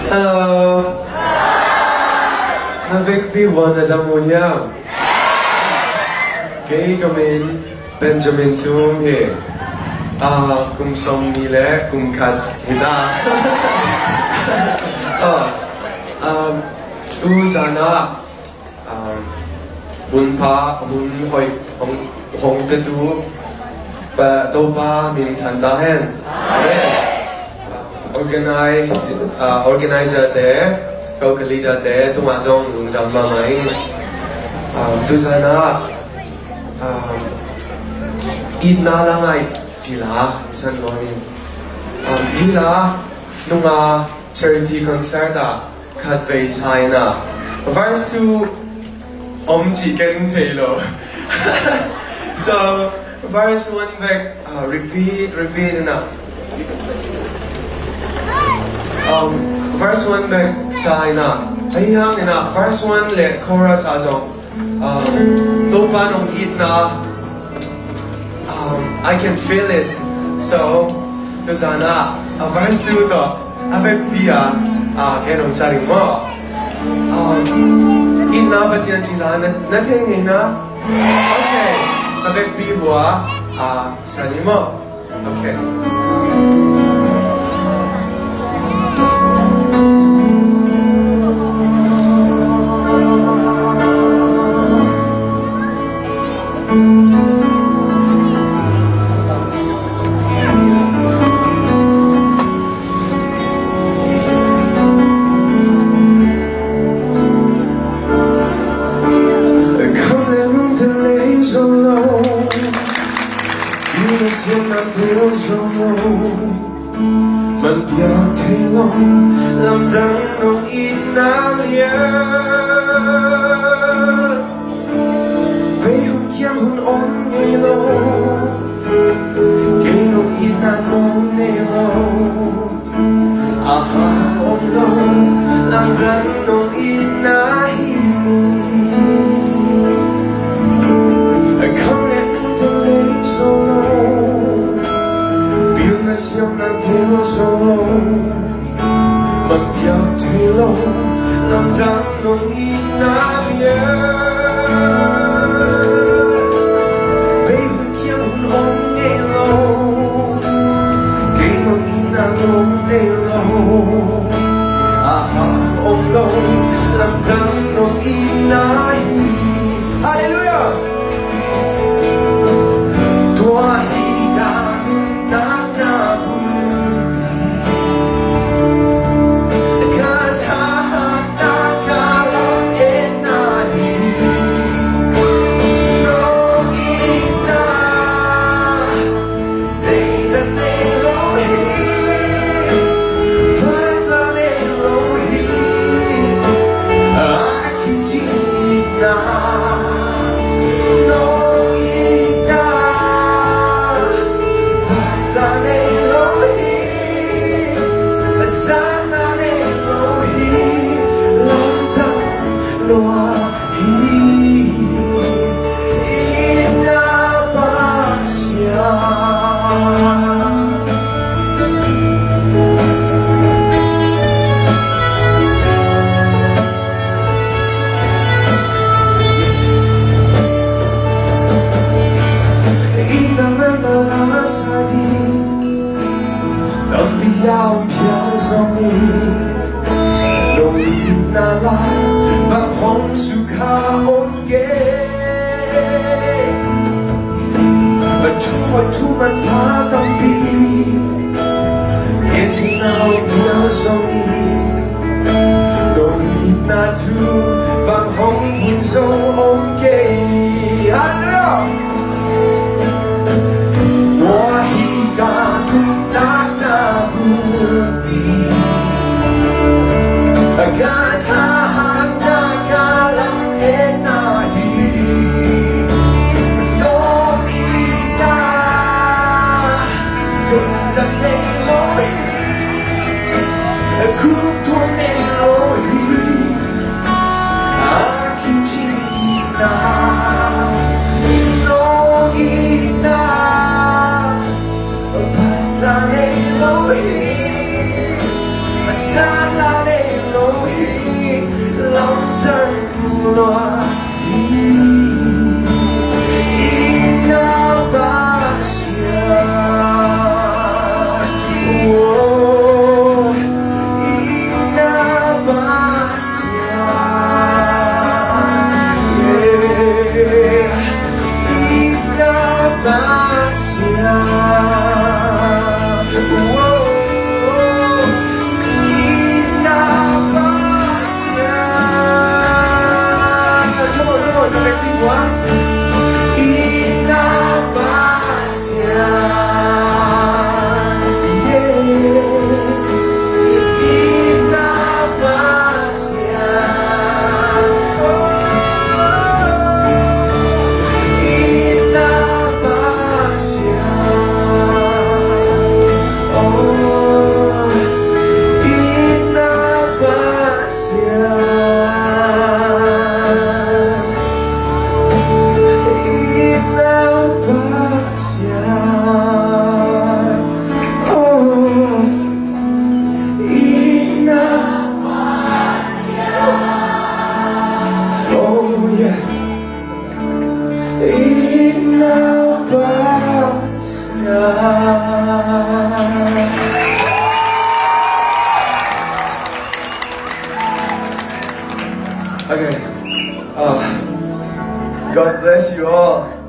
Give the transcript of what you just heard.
Hello. Navik P1 Adam William. Gay Gamin Benjamin Zoom here. Kum Som Nile Kum Kat Hida. Tu sana Hun Pa Hun Hoi Hong Tetu Pa Topa Min Tanda Hen. Organizer there. Kau ke leader there tu mazong lung dam ma main tu sana idna langai jila san lonin ila nunga charity concert khat vei saina verse to ji ken tailo so verse 1 back repeat na verse 1 back sa ina ayang ina verse 1 le chorus azong topa nong hit na I can feel it so to sana verse 2 to avec pia kenong saring mo ina ba siya chila na tingin na okay avec pia saring mo okay Mình biết thế lòng làm đắng nồng ít na lia về hụt kiam hụt ôm nghe lâu kê nồng ít na ôm nghe lâu ha ôm lâu làm đắng nồng ít na hi không lẽ tôi lấy solo siam na theo solo mình biết thế lâu làm đắng nồng ít na lia về hụt kiam hụt ôm nghe lâu kê nồng ít na ôm nghe lâu ôm lâu làm đắng nồng ít na hi Hallelujah tua hi ca na na Yao piao song ni Long li na la Vang hong su ka ôn ghê Chu hỏi chu man pa tâm bi Hẹn thì nào piao song ni Long li na tu Vang hong hun song ôn ghê Hallelujah Hoa hi ga na na Gata kalam enahi no ina Tenta nelohi Kuto nelohi Akichina no ina Pala nelohi 달라내 너희 런던 너희 Okay. God bless you all.